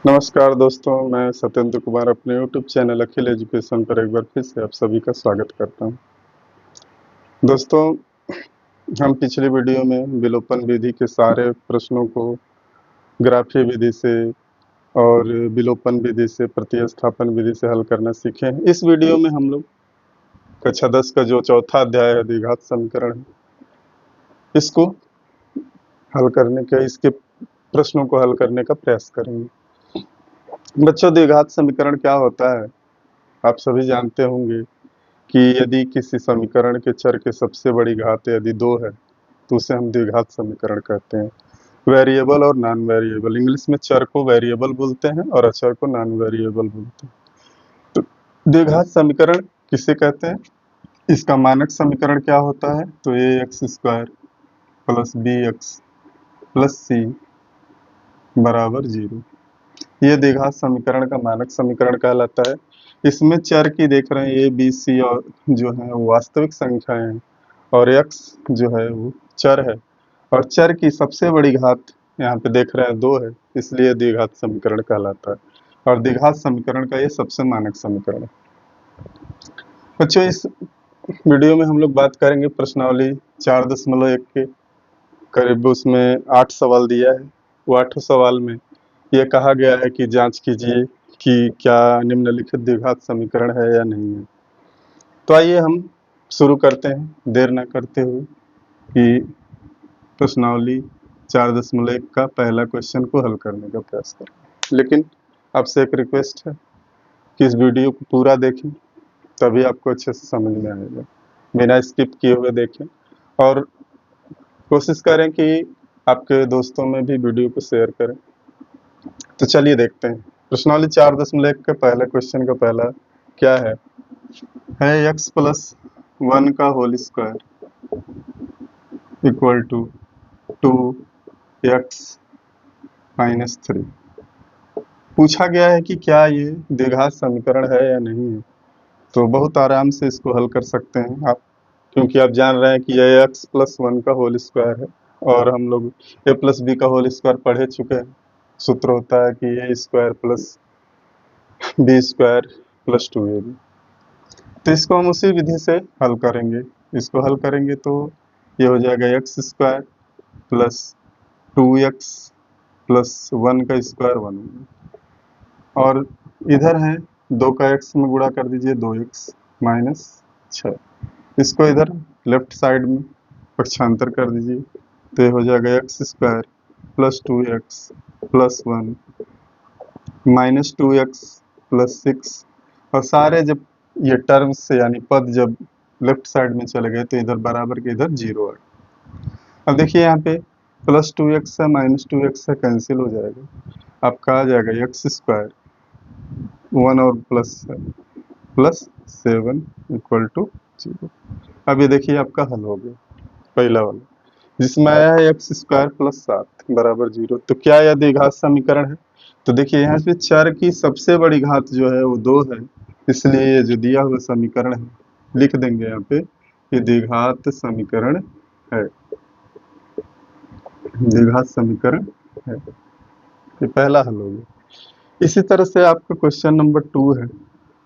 नमस्कार दोस्तों, मैं सत्येंद्र कुमार अपने YouTube चैनल अखिल एजुकेशन पर एक बार फिर से आप सभी का स्वागत करता हूं। दोस्तों, हम पिछले वीडियो में विलोपन विधि के सारे प्रश्नों को ग्राफीय विधि से और विलोपन विधि से, प्रतिस्थापन विधि से हल करना सीखे हैं। इस वीडियो में हम लोग कक्षा 10 का जो चौथा अध्याय है द्विघात समीकरण, इसको हल करने का, इसके प्रश्नों को हल करने का प्रयास करेंगे। बच्चों, द्विघात समीकरण क्या होता है आप सभी जानते होंगे कि यदि किसी समीकरण के चर के सबसे बड़ी घात यदि 2 है तो उसे हम द्विघात समीकरण कहते हैं। वेरिएबल और नॉन वेरिएबल, इंग्लिश में चर को वेरिएबल बोलते हैं और अचर को नॉन वेरिएबल बोलते हैं। तो द्विघात समीकरण किसे कहते हैं? इसका मानक समीकरण क्या होता है? तो ax² plus bx plus c बराबर 0, ये द्विघात समीकरण का मानक समीकरण कहलाता है। इसमें चर की देख रहे हैं a, b, c और जो है वो वास्तविक संख्याएं हैं और x जो है वो चर है, और चर की सबसे बड़ी घात यहाँ पे देख रहे हैं 2 है, इसलिए द्विघात समीकरण कहलाता है और द्विघात समीकरण का ये सबसे मानक समीकरण है। बच्चों, इस वीडियो में हम लोग बात करेंगे प्रश्नावली 4.1 के करीब, उसमें 8 सवाल दिया है। वो 8 सवाल में यह कहा गया है कि जांच कीजिए कि क्या निम्नलिखित द्विघात समीकरण है या नहीं है। तो आइए हम शुरू करते हैं, देर न करते हुए, कि प्रश्नावली 4.1 का पहला क्वेश्चन को हल करने का प्रयास करें। लेकिन आपसे एक रिक्वेस्ट है कि इस वीडियो को पूरा देखें, तभी आपको अच्छे से समझ में आएगा। बिना स्किप किए हुए देखें और कोशिश करें कि आपके दोस्तों में भी वीडियो को शेयर करें। तो चलिए देखते हैं प्रश्नावली 4.1 के पहले क्वेश्चन का पहला क्या है x प्लस 1 का whole square equal to 2x minus 3। पूछा गया है कि क्या ये द्विघात समीकरण है या नहीं है। तो बहुत आराम से इसको हल कर सकते हैं आप, क्योंकि आप जान रहे हैं कि यह x प्लस 1 का होल स्क्वायर है और हम लोग a प्लस बी का होल स्क्वायर पढ़े चुके हैं। सूत्र होता है कि a square plus B square plus 2ab। तो इसको हम उसी विधि से हल करेंगे। इसको हल करेंगे तो ये हो जाएगा x square plus 2x plus 1 का स्क्वायर 1, और इधर है 2 का x में गुणा कर दीजिए, 2x माइनस 6। इसको इधर लेफ्ट साइड में पक्षांतर कर दीजिए, तो ये हो जाएगा x square plus 2x plus 1 minus 2x plus 6। और सारे जब ये टर्म्स से यानी पद जब लेफ्ट साइड में चले गए तो इधर बराबर के इधर 0 है। अब देखिए यहाँ पे प्लस 2x से माइनस 2x से कैंसिल हो जाएगा, आपका आ जाएगा x स्क्वायर 1 और प्लस 7 इक्वल टू 0। अब ये देखिए आपका हल हो गया पहला वाला, जिसमें आया है x स्क्वायर प्लस 7 बराबर 0। तो क्या यह द्विघात समीकरण है? तो देखिए यहाँ पे चर की सबसे बड़ी घात जो है वो 2 है, इसलिए ये जो दिया हुआ समीकरण है लिख देंगे यहाँ पे, ये द्विघात समीकरण है, द्विघात समीकरण है। ये पहला हल हो गया। इसी तरह से आपका क्वेश्चन नंबर 2 है,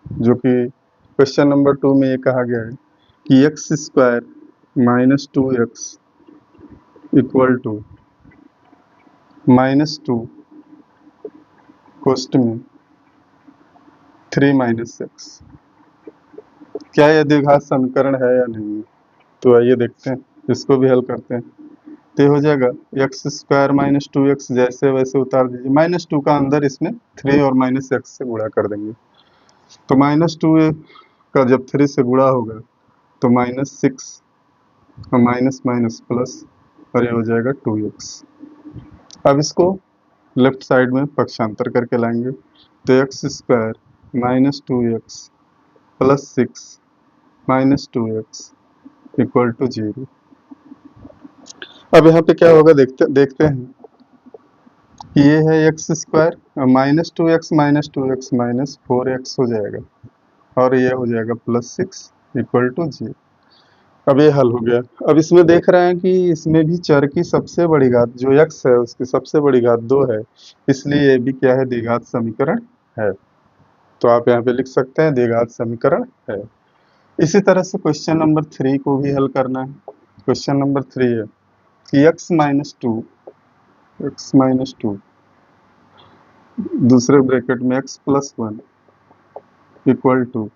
जो कि क्वेश्चन नंबर 2 में ये कहा गया है कि x square minus 2x equal to minus 2 कोष्ट में 3 माइनस x। क्या यह द्विघात समीकरण है या नहीं? तो आइए देखते हैं, इसको भी हल करते हैं। तो हो जाएगा x स्क्वायर माइनस 2x, जैसे वैसे उतार दीजिए, माइनस 2 का अंदर इसमें 3 और माइनस x से गुणा कर देंगे। तो माइनस 2 का जब 3 से गुणा होगा तो माइनस 6 और माइनस माइनस प्लस, और ये हो जाएगा 2x। अब इसको लेफ्ट साइड में पक्षांतर करके लाएंगे, तो x square minus 2x plus 6 minus 2x equal to 0। अब यहाँ पे क्या होगा देखते हैं कि ये है x square minus 2x minus 2x minus 4x हो जाएगा, और ये हो जाएगा प्लस 6 इक्वल टू 0। अब ये हल हो गया। अब इसमें देख रहे हैं कि इसमें भी चर की सबसे बड़ी घात जो x है उसकी सबसे बड़ी घात 2 है, इसलिए ये भी क्या है, द्विघात समीकरण है। तो आप यहाँ पे लिख सकते हैं द्विघात समीकरण है। इसी तरह से क्वेश्चन नंबर 3 को भी हल करना है। क्वेश्चन नंबर 3 है कि x माइनस टू दूसरे ब्रैकेट में x plus 1 equal to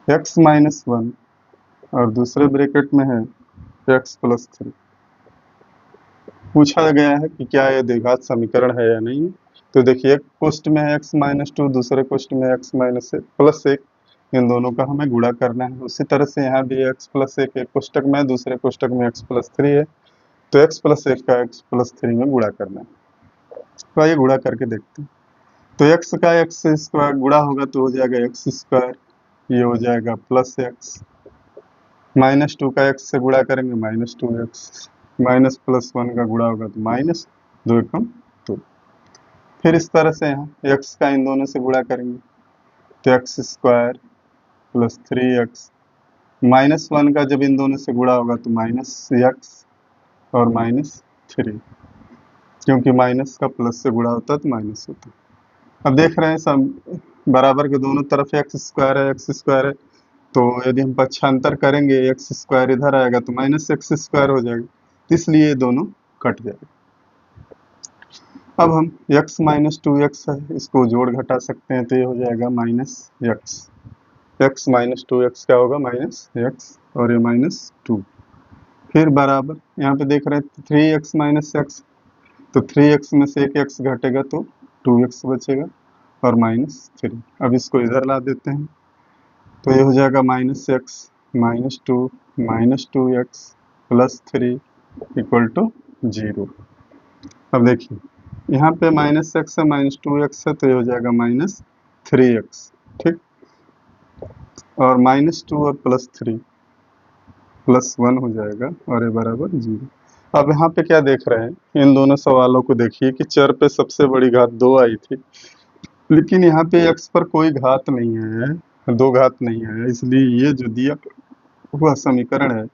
x minus 1 और दूसरे ब्रैकेट में है x प्लस 3। पूछा गया है कि क्या यह द्विघात समीकरण है या नहीं। तो देखिए, एक कोष्ठ में है x माइनस टू, दूसरे कोष्ठ में x माइनस प्लस 1, इन दोनों का हमें गुणा करना है। उसी तरह से यहाँ भी x प्लस 1 एक कोष्ठक में, दूसरे कोष्ठक में x प्लस 3 है, तो x प्लस 1 का x प्लस 3 में गुणा करना है। तो आइए गुणा करके देखते हैं। तो x का x से स्क्वायर गुणा होगा तो हो जाएगा x स्क्वायर, ये हो जाएगा प्लस x, माइनस 2 का x से गुणा करेंगे माइनस 2x, माइनस प्लस 1 का गुणा होगा तो माइनस 2 एकम 2। फिर इस तरह से यहाँ x का इन दोनों से गुणा करेंगे तो x square plus 3x, minus 1 का जब इन दोनों से गुणा होगा तो माइनस x और माइनस 3, क्योंकि माइनस का प्लस से गुणा होता है तो माइनस होता है। अब देख रहे हैं सब बराबर के दोनों तरफ x स्क्वायर है, तो यदि हम पक्षांतर करेंगे x स्क्वायर इधर आएगा तो माइनस x स्क्वायर हो जाएगा, तो इसलिए ये दोनों कट जाएगा। अब हम x माइनस 2x है, इसको जोड़ घटा सकते हैं तो ये हो जाएगा माइनस x माइनस 2x क्या होगा, माइनस x, और ये माइनस 2। फिर बराबर यहाँ पे देख रहे हैं 3x माइनस x, तो 3x में से एक x घटेगा तो 2x बचेगा और माइनस 3। अब इसको इधर ला देते हैं तो ये हो जाएगा minus x minus 2 minus 2x plus 3 equal to 0। अब देखिए यहाँ पे माइनस x है, माइनस 2x है, तो ये हो जाएगा माइनस 3x, ठीक, और माइनस 2 और प्लस 3 प्लस 1 हो जाएगा और ये बराबर 0। अब यहाँ पे क्या देख रहे हैं, इन दोनों सवालों को देखिए कि चर पे सबसे बड़ी घात 2 आई थी, लेकिन यहाँ पे x पर कोई घात नहीं है, 2 घात नहीं है, इसलिए ये जो दिया हुआ समीकरण है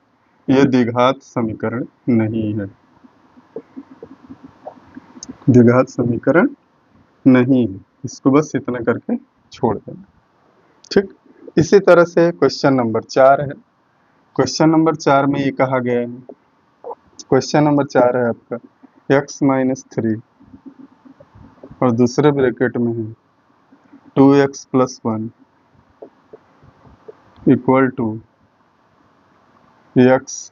ये द्विघात समीकरण नहीं है, द्विघात समीकरण नहीं है। इसको बस इतना करके छोड़ देना, ठीक। इसी तरह से क्वेश्चन नंबर 4 है। क्वेश्चन नंबर 4 में ये कहा गया है, क्वेश्चन नंबर 4 है आपका x माइनस 3 और दूसरे ब्रैकेट में है 2x plus 1 equal to x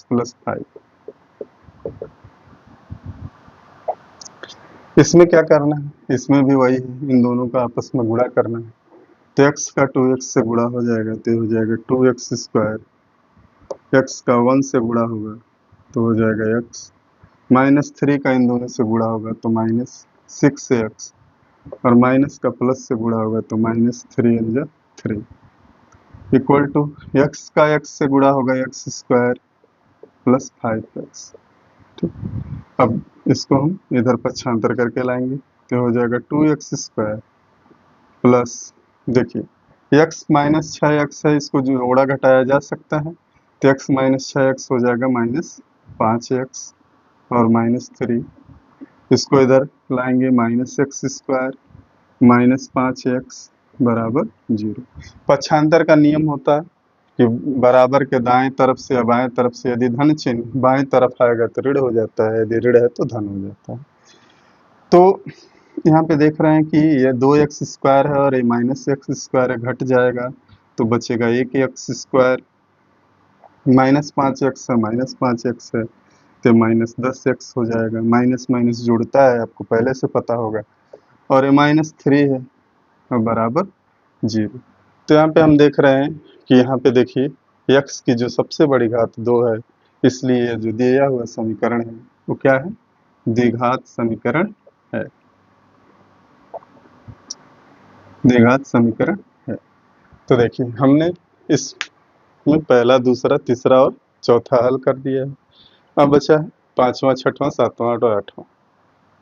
plus 5। इसमें क्या करना है, इसमें भी वही है, इन दोनों का आपस में गुणा करना है। तो x का 2x से गुणा हो जाएगा तो हो जाएगा 2x स्क्वायर, x का 1 से गुणा होगा तो हो जाएगा x, माइनस 3 का इन दोनों से गुणा होगा तो माइनस 6x, और माइनस का प्लस से गुणा होगा तो माइनस 3 इक्वल टू x का x से गुणा होगा x स्क्वायर प्लस 5x, ठीक। अब इसको हम इधर पक्षांतर करके लाएंगे तो हो जाएगा 2x स्क्वायर प्लस, देखिए x माइनस 6x है, इसको जोड़ा घटाया जा सकता है तो x माइनस 6x हो जाएगा माइनस 5x और माइनस 3, इसको इधर लाएंगे minus x square minus 5x बराबर 0। पक्षांतर का नियम होता है कि बराबर के दाएं तरफ से या बाएं तरफ से यदि धन चिन्ह बाएं तरफ आएगा तो ऋण हो जाता है, यदि ऋण है तो धन हो जाता है। तो यहाँ पे देख रहे हैं कि ये 2x स्क्वायर है और ये माइनस x स्क्वायर है, घट जाएगा तो बचेगा 1x स्क्वायर, माइनस 5x है माइनस 5x है तो माइनस 10x हो जाएगा, माइनस माइनस जुड़ता है आपको पहले से पता होगा, और ये माइनस 3 है और बराबर 0। तो यहाँ पे हम देख रहे हैं कि यहाँ पे देखिए x की जो सबसे बड़ी घात 2 है, इसलिए जो दिया हुआ समीकरण है वो क्या है, द्विघात समीकरण है, द्विघात समीकरण है। तो देखिए हमने इसमें पहला दूसरा तीसरा और चौथा हल कर दिया है, अब बचा है 5वां 6वां 7वां और 8वां।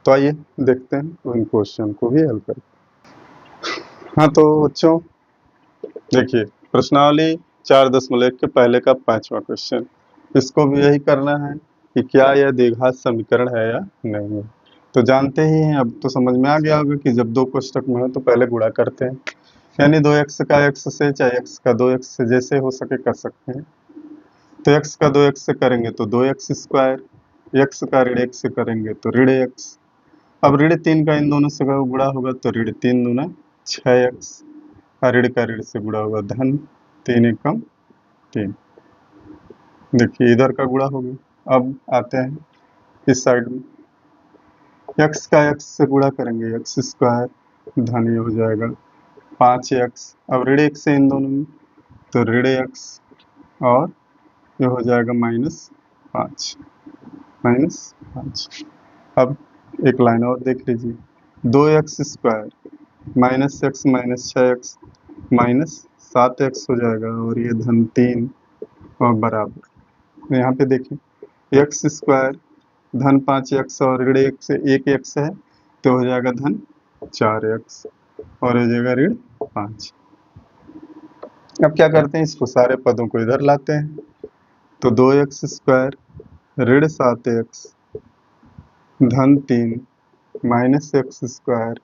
तो आइए देखते हैं उन क्वेश्चन को भी हल कर। हाँ तो बच्चों देखिए प्रश्नावली 4.1 के पहले का 5वां क्वेश्चन। इसको भी यही करना है कि क्या यह द्विघात समीकरण है या नहीं है। तो जानते ही हैं, अब तो समझ में आ गया होगा कि जब दो कोष्टक में हो तो पहले गुणा करते हैं, यानी 2x का x से चाहे x का 2x से जैसे हो सके कर सकते हैं। तो x का 2x से करेंगे तो 2x स्क्वायर, x का ऋण 1 से करेंगे तो ऋण x। अब ऋण 3 का इन दोनों से गुणा होगा तो ऋण 3 दूना 6x, ऋण का ऋण से गुणा होगा धन 3 एकम 3। देखिए इधर का गुणा हो गया। अब आते हैं इस साइड में, x का x से गुणा करेंगे x स्क्वायर धन ये हो जाएगा 5x। अब ऋण 1 से इन दोनों में तो ऋण x और ये हो जाएगा -5 -5। अब एक लाइन और देख लीजिए, 2x square -x -6x -7x हो जाएगा और ये धन 3 और बराबर। यहाँ पे देखिए x स्क्वायर धन 5x और ऋण 1 से 1x है तो हो जाएगा धन 4x और हो जाएगा ऋण 5। अब क्या करते हैं, इसको सारे पदों को इधर लाते हैं तो 2x स्क्वायर ऋण 7x धन 3 -x स्क्वायर,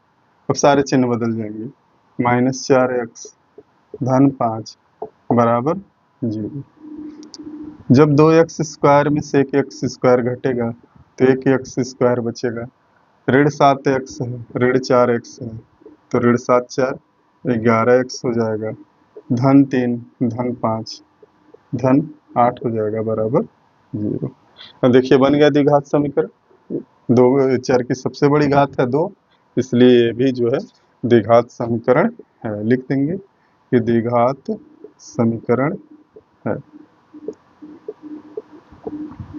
अब सारे चिन्ह बदल जाएंगे, -4x धन 5 बराबर 0। जब 2x स्क्वायर में से 1x स्क्वायर घटेगा तो 1x स्क्वायर बचेगा। ऋण 7x है, ऋण 4x है तो ऋण 7 4 11x हो जाएगा, धन 3 धन 5 धन 8 हो जाएगा बराबर 0। अब देखिए बन गया द्विघात समीकरण। दो चर की सबसे बड़ी घात है 2, इसलिए ये भी जो है द्विघात समीकरण है। लिख देंगे कि द्विघात समीकरण है।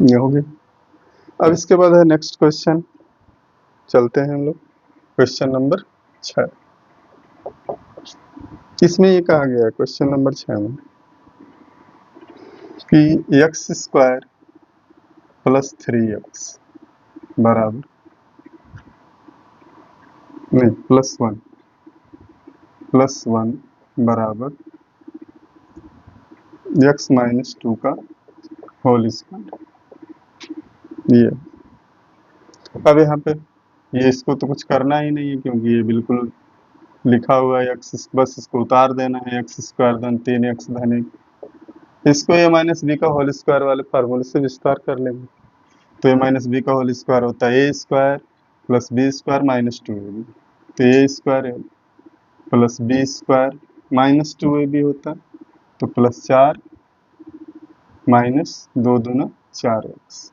ये हो गया। अब इसके बाद है नेक्स्ट क्वेश्चन, चलते हैं हम लोग क्वेश्चन नंबर 6। इसमें ये कहा गया है क्वेश्चन नंबर 6 में कि x स्क्वायर प्लस 3x बराबर नहीं +1 बराबर x -2 का होल स्क्वायर। ये अब यहाँ पे ये इसको तो कुछ करना ही नहीं है क्योंकि ये बिल्कुल लिखा हुआ है x, बस इसको उतार देना है। x स्क्वायर धन 3x धन 1, इसको a माइनस बी का होल स्क्वायर वाले फार्मूले से विस्तार कर लेंगे तो a माइनस बी का होल स्क्वायर होता है a square plus B square -2ab, तो a square plus B square -2ab होता है तो +4 -2 दूना 4x।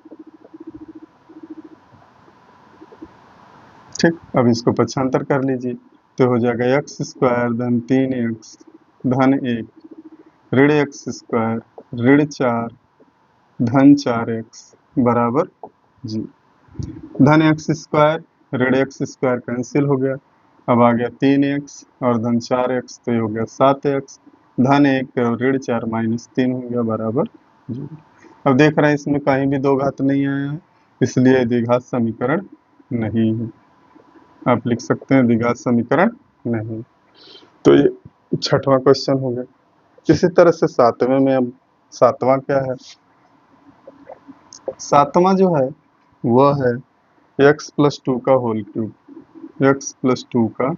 ठीक, अब इसको पक्षांतर कर लीजिए तो हो जाएगा x स्क्वायर धन 3x धन 1 ऋण x स्क्वायर ऋण 4 धन 4x बराबर 0। धन x स्क्वायर ऋण x स्क्वायर कैंसिल हो गया, अब आ गया 3x और धन 4x तो ये हो गया 7x धन 1 और ऋण 4 -3 हो गया बराबर 0। अब देख रहे हैं इसमें कहीं भी दो घात नहीं आया है, इसलिए द्विघात समीकरण नहीं है। आप लिख सकते हैं द्विघात समीकरण नहीं। तो ये 6वां क्वेश्चन हो गया। इसी तरह से 7वें में, अब 7वां क्या है, 7वां जो है वह है x + 2 का होल क्यूब, x + 2 का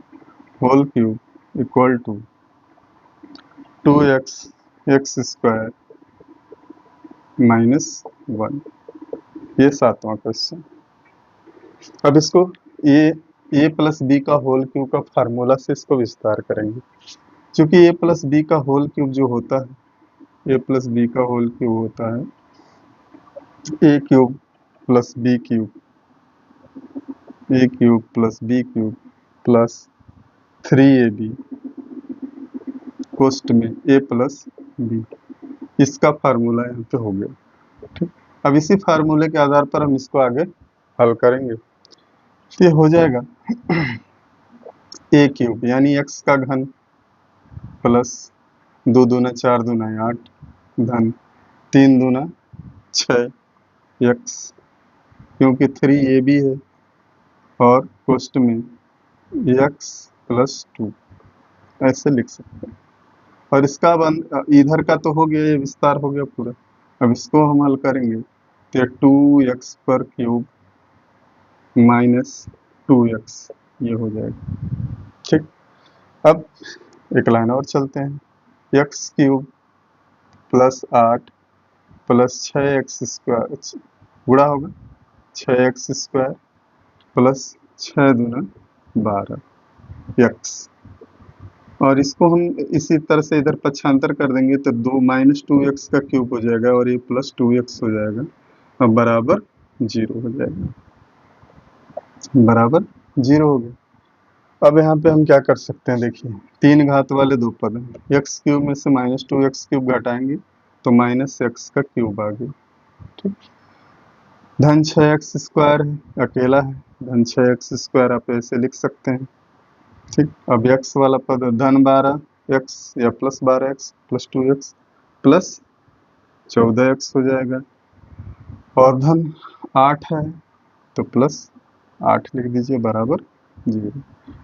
whole cube equal to 2x x square -1। ये 7वां क्वेश्चन। अब इसको a + b का होल क्यूब का फार्मूला से इसको विस्तार करेंगे, क्योंकि a + b का होल क्यूब जो होता है, a + b का होल क्यूब होता है a cube plus b cube, a cube plus b cube plus 3ab कोष्ट में a + b। इसका फार्मूला यहाँ पे हो गया। ठीक, अब इसी फार्मूले के आधार पर हम इसको आगे हल करेंगे। तो ये हो जाएगा a क्यूब यानी x का घन प्लस 2 दूना 4 दूना 8 धन 3 दूना 6x, क्योंकि 3ab है और कोष्ट में x + 2, ऐसे लिख सकते हैं। और इसका इधर का तो हो गया, ये विस्तार हो गया पूरा। अब इसको हम हल करेंगे तो 2x पर क्यूब माइनस 2x ये हो जाएगा। ठीक, अब एक लाइन और चलते हैं। x cube plus 8 plus 6x square गुणा होगा 6x स्क्वायर प्लस 6 दूना 12 x, और इसको हम इसी तरह से इधर पक्षांतर कर देंगे तो 2 माइनस 2x का क्यूब हो जाएगा और ये प्लस 2x हो जाएगा, अब बराबर 0 हो जाएगा, बराबर 0 हो गया। अब यहाँ पे हम क्या कर सकते हैं, देखिए 3 घात वाले दो पद हैं, एक्स क्यूब में से माइनस 2x क्यूब घटाएंगे तो माइनस x का क्यूब आ गया। ठीक, धन 6x स्क्वायर है, अकेला है, धन 6x स्क्वायर आप ऐसे लिख सकते हैं। ठीक, अब x वाला पद धन 12x या plus 12x plus 2x plus 14x हो जाएगा, और धन 8 है तो प्लस 8 लिख दीजिए, बराबर 0।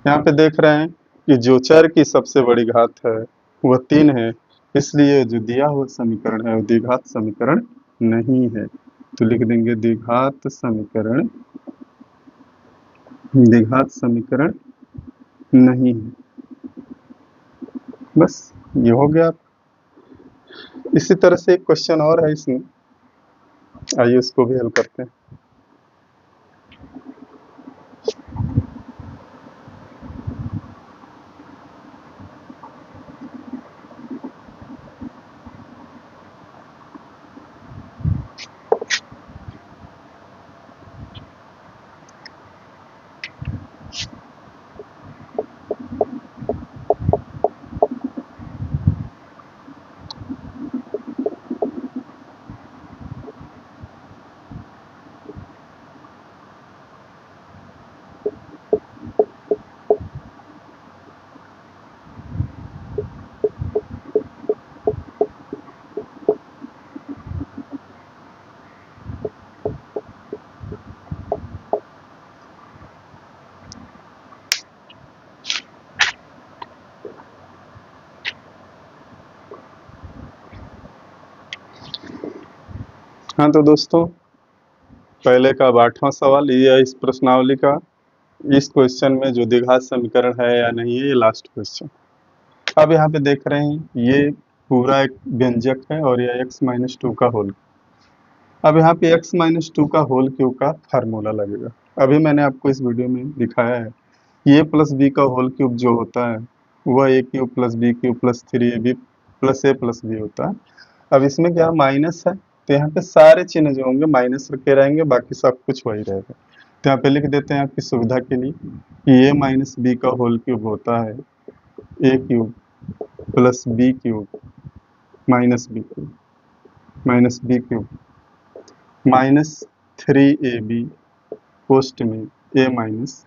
यहाँ पे देख रहे हैं कि जो चर की सबसे बड़ी घात है वह 3 है, इसलिए जो दिया हुआ समीकरण है वो द्विघात समीकरण नहीं है, तो लिख देंगे द्विघात समीकरण नहीं है। बस ये हो गया। इसी तरह से एक क्वेश्चन और है इसमें, आइए उसको भी हल करते हैं। हाँ तो दोस्तों, पहले का 8वां सवाल ये है इस प्रश्नावली का। इस क्वेश्चन में जो द्विघात समीकरण है या नहीं है, ये लास्ट क्वेश्चन। अब यहाँ पे देख रहे हैं ये पूरा एक व्यंजक है और ये x माइनस 2 का होल। अब यहाँ पे x माइनस 2 का होल क्यूब का फार्मूला लगेगा। अभी मैंने आपको इस वीडियो में दिखाया है, ये प्लस बी का होल क्यूब जो होता है वह A cube plus B cube plus 3ab plus A plus B होता है। अब इसमें क्या माइनस है, तो यहाँ पे सारे चिन्ह जो होंगे माइनस रखे रहेंगे, बाकी सब कुछ वही रहेगा। तो यहाँ पे लिख देते हैं आपकी सुविधा के लिए कि ए माइनस बी का होल क्यूब होता है A cube plus B cube minus B cube minus 3ab पोस्ट में ए माइनस,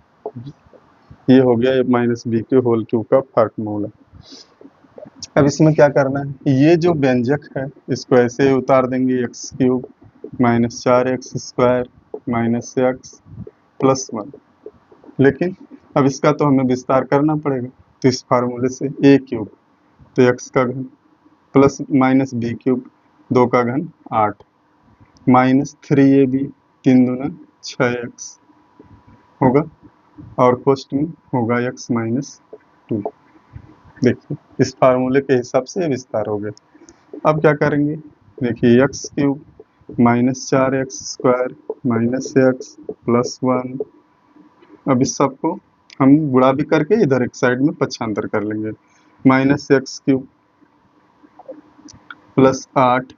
ये हो गया ए माइनस बी के होल क्यूब का फार्मूला। अब इसमें क्या करना है, ये जो व्यंजक है इसको ऐसे उतार देंगे, x cube minus 4x square minus x plus 1, लेकिन अब इसका तो हमें विस्तार करना पड़ेगा, तो इस फार्मूले से ए क्यूब तो एक्स का घन प्लस माइनस बी क्यूब 2 का घन 8 माइनस 3ab 3 दूना 6x होगा, और कोष्ट में होगा x माइनस 2। देखिए इस फार्मूले के हिसाब से विस्तार हो गया। अब क्या करेंगे, देखिए x cube minus 4x square minus x plus 1, अब इस सबको हम गुणा भी करके इधर एक साइड में पक्षांतर कर लेंगे, माइनस एक्स क्यूब प्लस 8,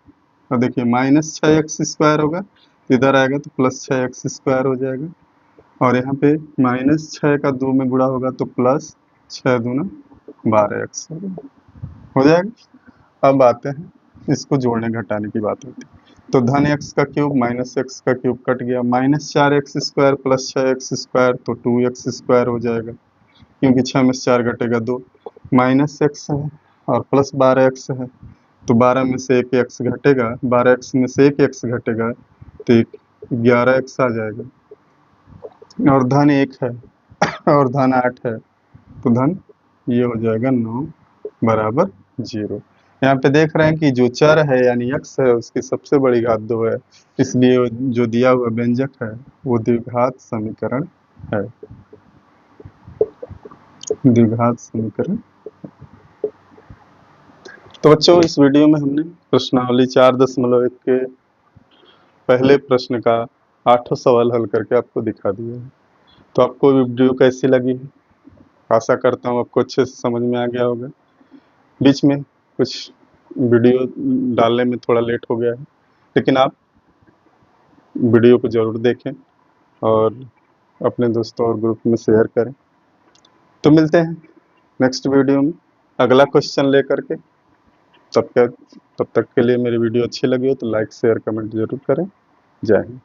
और देखिए माइनस 6x स्क्वायर होगा, इधर आएगा तो प्लस 6x स्क्वायर हो जाएगा, और यहाँ पे माइनस 6 का 2 में गुणा होगा तो प्लस 6 दूना 12x हो जाएगा। अब आते हैं इसको जोड़ने घटाने की बात होती है, तो धन x का क्यूब माइनस x का क्यूब कट गया, minus 4x square plus 6x square तो 2x स्क्वायर हो जाएगा, क्योंकि 6 में से 4 घटेगा 2, माइनस x है और प्लस 12x है तो 12 में से 1 x घटेगा, 12x में से 1 x घटेगा तो 11x आ जाएगा, और धन 1 है और धन 8 है तो धन ये हो जाएगा 9 बराबर 0। यहाँ पे देख रहे हैं कि जो चर है यानी x है उसकी सबसे बड़ी घात 2 है, इसलिए जो दिया हुआ व्यंजक है वो द्विघात समीकरण है। द्विघात समीकरण। तो बच्चों इस वीडियो में हमने प्रश्नावली 4.1 के पहले प्रश्न का 8 सवाल हल करके आपको दिखा दिया है। तो आपको वीडियो कैसी लगी? आशा करता हूँ आपको अच्छे से समझ में आ गया होगा। बीच में कुछ वीडियो डालने में थोड़ा लेट हो गया है, लेकिन आप वीडियो को ज़रूर देखें और अपने दोस्तों और ग्रुप में शेयर करें। तो मिलते हैं नेक्स्ट वीडियो में अगला क्वेश्चन लेकर के। तब तक के लिए मेरी वीडियो अच्छी लगी हो तो लाइक शेयर कमेंट जरूर करें। जय हिंद।